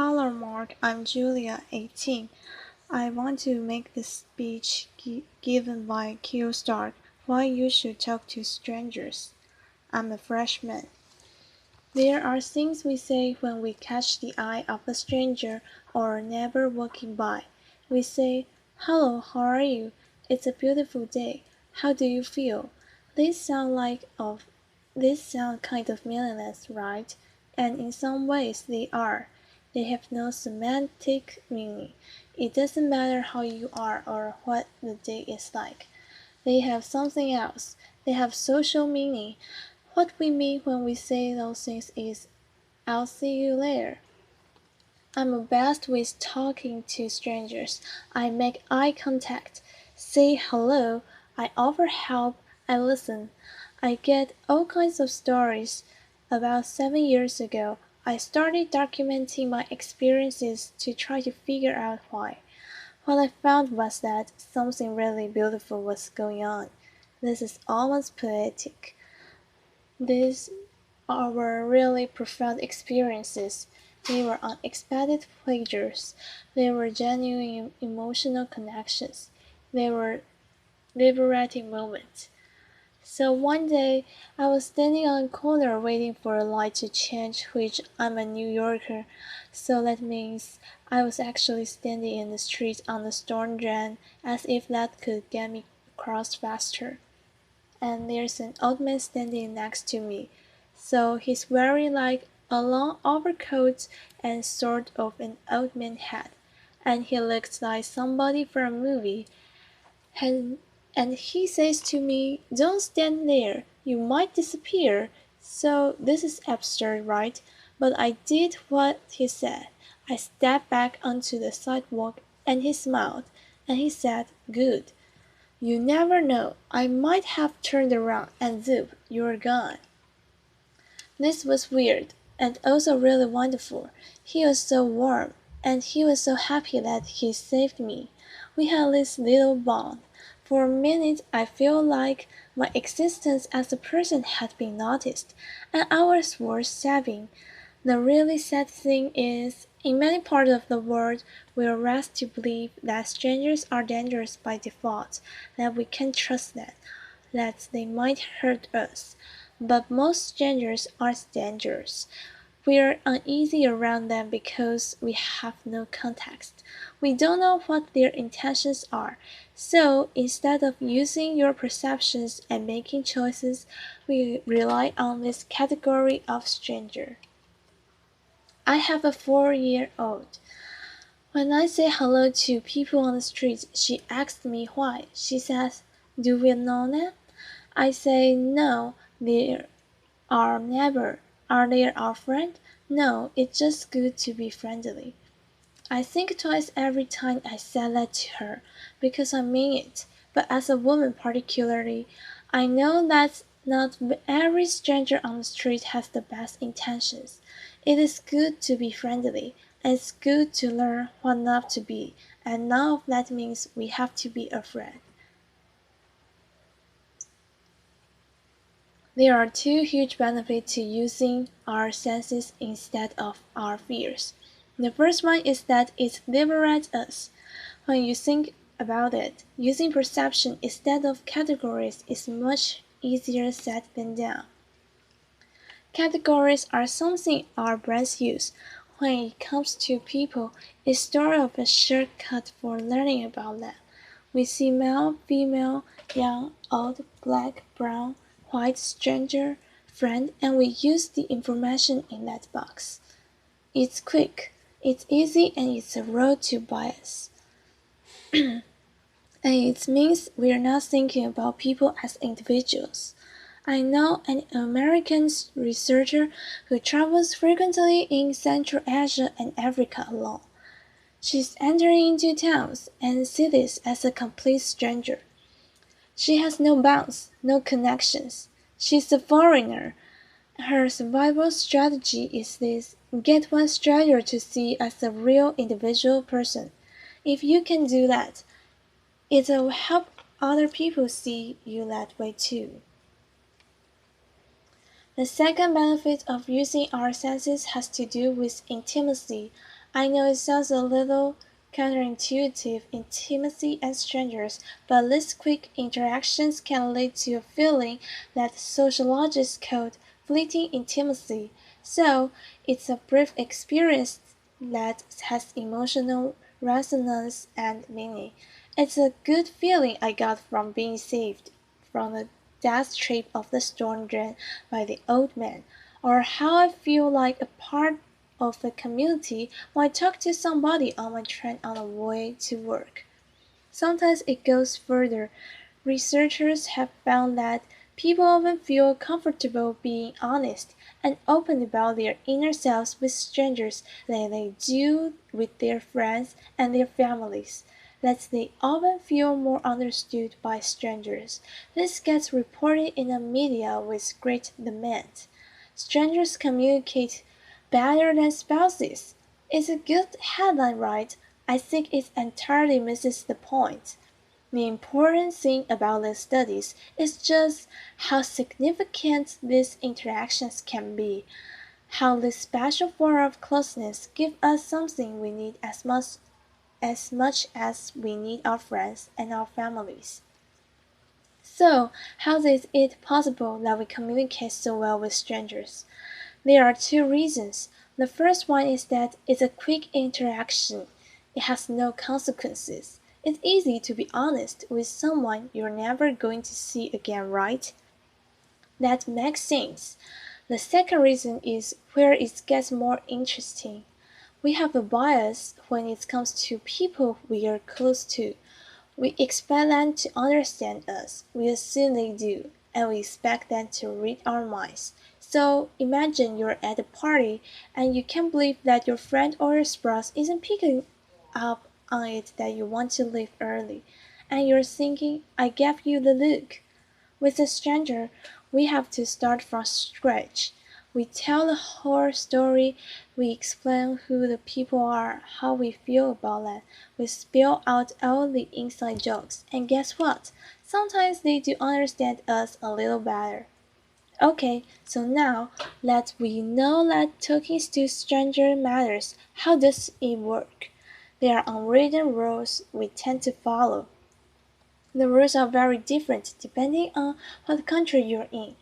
Hello, Mark. I'm Julia, 18. I want to make this speech given by Q Stark why you should talk to strangers. I'm a freshman. There are things we say when we catch the eye of a stranger or a neighbor walking by. We say, "Hello, how are you? It's a beautiful day. How do you feel?" These sound these sound kind of meaningless, right? And in some ways they are. They have no semantic meaning. It doesn't matter how you are or what the day is like. They have something else. They have social meaning. What we mean when we say those things is, "I'll see you later." I'm best with talking to strangers. I make eye contact, say hello, I offer help, I listen. I get all kinds of stories. About 7 years ago, I started documenting my experiences to try to figure out why. What I found was that something really beautiful was going on. This is almost poetic. These were really profound experiences. They were unexpected pleasures. They were genuine emotional connections. They were liberating moments. So one day, I was standing on a corner waiting for a light to change, which I'm a New Yorker, so that means I was actually standing in the street on the storm drain, as if that could get me across faster. And there's an old man standing next to me. So he's wearing like a long overcoat and sort of an old man hat, and he looks like somebody from a movie. And and he says to me, "Don't stand there, you might disappear." So this is absurd, right? But I did what he said. I stepped back onto the sidewalk, and he smiled, and he said, "Good. You never know, I might have turned around and zoop, you're gone." This was weird, and also really wonderful. He was so warm, and he was so happy that he saved me. We had this little bond. For a minute I felt like my existence as a person had been noticed, and I was worth saving. The really sad thing is, in many parts of the world, we are raised to believe that strangers are dangerous by default, that we can't trust them, that they might hurt us. But most strangers aren't dangerous. We are uneasy around them because we have no context. We don't know what their intentions are. So instead of using your perceptions and making choices, we rely on this category of stranger. I have a 4-year-old. When I say hello to people on the street, she asks me why. She says, "Do we know them?" I say, "No, they are never. Are they our friend?" "No, it's just good to be friendly." I think twice every time I say that to her, because I mean it. But as a woman particularly, I know that not every stranger on the street has the best intentions. It is good to be friendly, and it's good to learn what not to be, and none of that means we have to be afraid. There are two huge benefits to using our senses instead of our fears. The first one is that it liberates us. When you think about it, using perception instead of categories is much easier said than done. Categories are something our brains use. When it comes to people, it's sort of a shortcut for learning about them. We see male, female, young, old, black, brown, white, stranger, friend, and we use the information in that box. It's quick, it's easy, and it's a road to bias. And it means we're not thinking about people as individuals. I know an American researcher who travels frequently in Central Asia and Africa alone. She's entering into towns and cities as a complete stranger. She has no bounds, no connections. She's a foreigner. Her survival strategy is this: get one stranger to see as a real individual person. If you can do that, it'll help other people see you that way too. The second benefit of using our senses has to do with intimacy. I know it sounds a little counterintuitive, intimacy and strangers, but these quick interactions can lead to a feeling that sociologists call fleeting intimacy. So, it's a brief experience that has emotional resonance and meaning. It's a good feeling I got from being saved from the death trap of the storm drain by the old man, or how I feel like a part of the community when I talk to somebody on my train on the way to work. Sometimes it goes further. Researchers have found that people often feel comfortable being honest and open about their inner selves with strangers than they do with their friends and their families. That they often feel more understood by strangers. This gets reported in the media with great demand. Strangers communicate better than spouses. It's a good headline, right? I think it entirely misses the point. The important thing about these studies is just how significant these interactions can be, how this special form of closeness gives us something we need as much as we need our friends and our families. So, how is it possible that we communicate so well with strangers? There are two reasons. The first one is that it's a quick interaction. It has no consequences. It's easy to be honest with someone you're never going to see again, right? That makes sense. The second reason is where it gets more interesting. We have a bias when it comes to people we are close to. We expect them to understand us, we assume they do, and we expect them to read our minds. So imagine you're at a party and you can't believe that your friend or your spouse isn't picking up on it that you want to leave early, and you're thinking, I gave you the look. With a stranger, we have to start from scratch. We tell the whole story, we explain who the people are, how we feel about them, we spill out all the inside jokes, and guess what? Sometimes they do understand us a little better. Okay, so now that we know that talking to strangers matters, how does it work? There are unwritten rules we tend to follow. The rules are very different depending on what country you're in,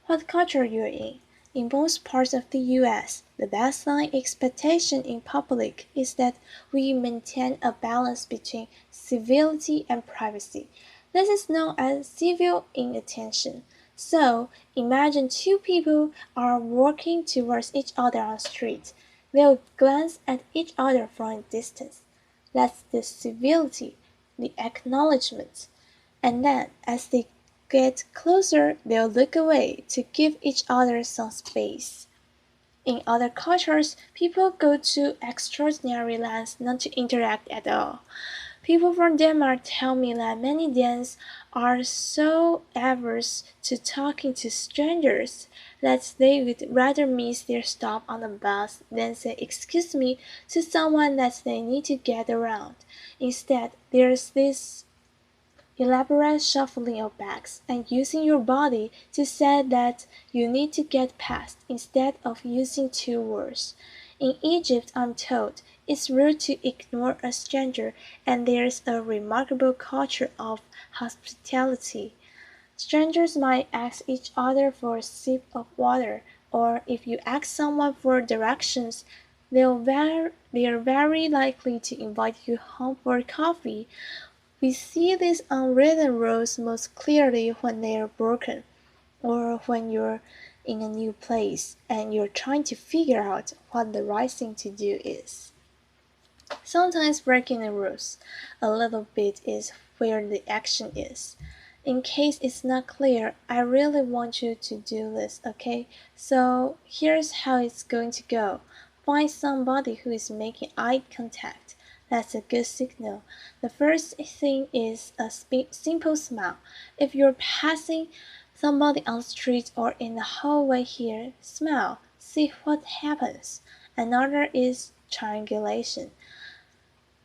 what culture you're in. In most parts of the US, the baseline expectation in public is that we maintain a balance between civility and privacy. This is known as civil inattention. So, imagine two people are walking towards each other on the street. They'll glance at each other from a distance. That's the civility, the acknowledgement. And then, as they get closer, they'll look away to give each other some space. In other cultures, people go to extraordinary lengths not to interact at all. People from Denmark tell me that many Danes are so averse to talking to strangers that they would rather miss their stop on the bus than say excuse me to someone that they need to get around. Instead, there's this elaborate shuffling of bags, and using your body to say that you need to get past instead of using two words. In Egypt, I'm told, it's rude to ignore a stranger, and there's a remarkable culture of hospitality. Strangers might ask each other for a sip of water, or if you ask someone for directions, they're very likely to invite you home for coffee. We see these unwritten rules most clearly when they are broken, or when you're in a new place and you're trying to figure out what the right thing to do is. Sometimes breaking the rules a little bit is where the action is. In case it's not clear, I really want you to do this, okay? So here's how it's going to go. Find somebody who is making eye contact. That's a good signal. The first thing is a simple smile. If you're passing somebody on the street or in the hallway here, smile. See what happens. Another is triangulation.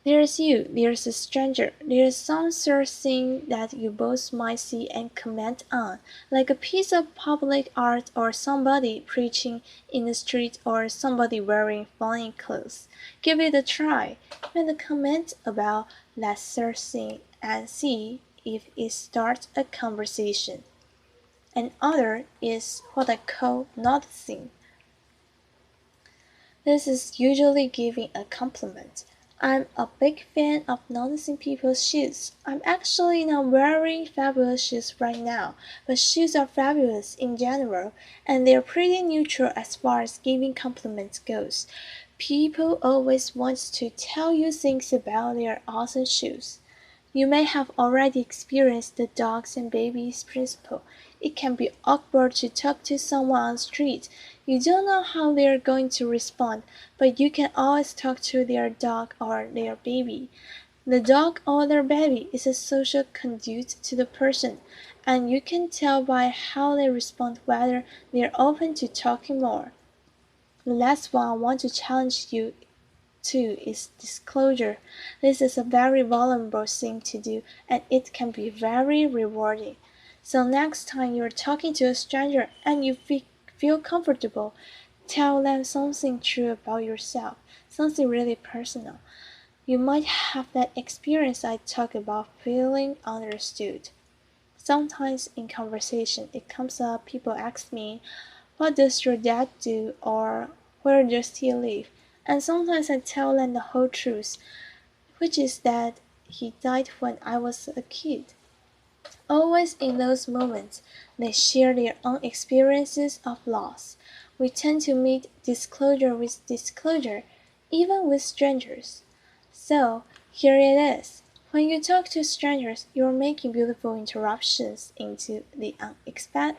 There's you, there's a stranger, there's some sort of thing that you both might see and comment on, like a piece of public art or somebody preaching in the street or somebody wearing funny clothes. Give it a try. Make a comment about that sort of thing and see if it starts a conversation. Another is what I call noticing. This is usually giving a compliment. I'm a big fan of noticing people's shoes. I'm actually not wearing fabulous shoes right now, but shoes are fabulous in general, and they're pretty neutral as far as giving compliments goes. People always want to tell you things about their awesome shoes. You may have already experienced the dogs and babies principle. It can be awkward to talk to someone on the street. You don't know how they are going to respond, but you can always talk to their dog or their baby. The dog or their baby is a social conduit to the person, and you can tell by how they respond whether they are open to talking more. The last one I want to challenge you too is disclosure. This is a very vulnerable thing to do and it can be very rewarding. So next time you're talking to a stranger and you feel comfortable, tell them something true about yourself, something really personal. You might have that experience I talk about feeling understood. Sometimes in conversation it comes up, people ask me, what does your dad do? Or where does he live? And sometimes I tell them the whole truth, which is that he died when I was a kid. Always in those moments, they share their own experiences of loss. We tend to meet disclosure with disclosure, even with strangers. So, here it is. When you talk to strangers, you're making beautiful interruptions into the expanded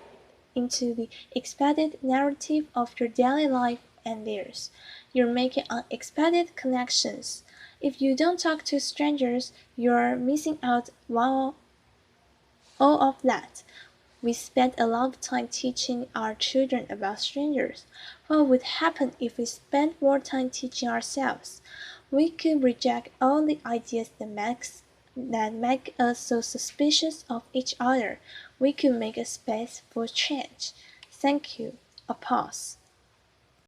narrative of your daily life and theirs. You're making unexpected connections. If you don't talk to strangers, you're missing out on all of that. We spend a lot of time teaching our children about strangers. What would happen if we spent more time teaching ourselves? We could reject all the ideas that make us so suspicious of each other. We could make a space for change. Thank you. A pause.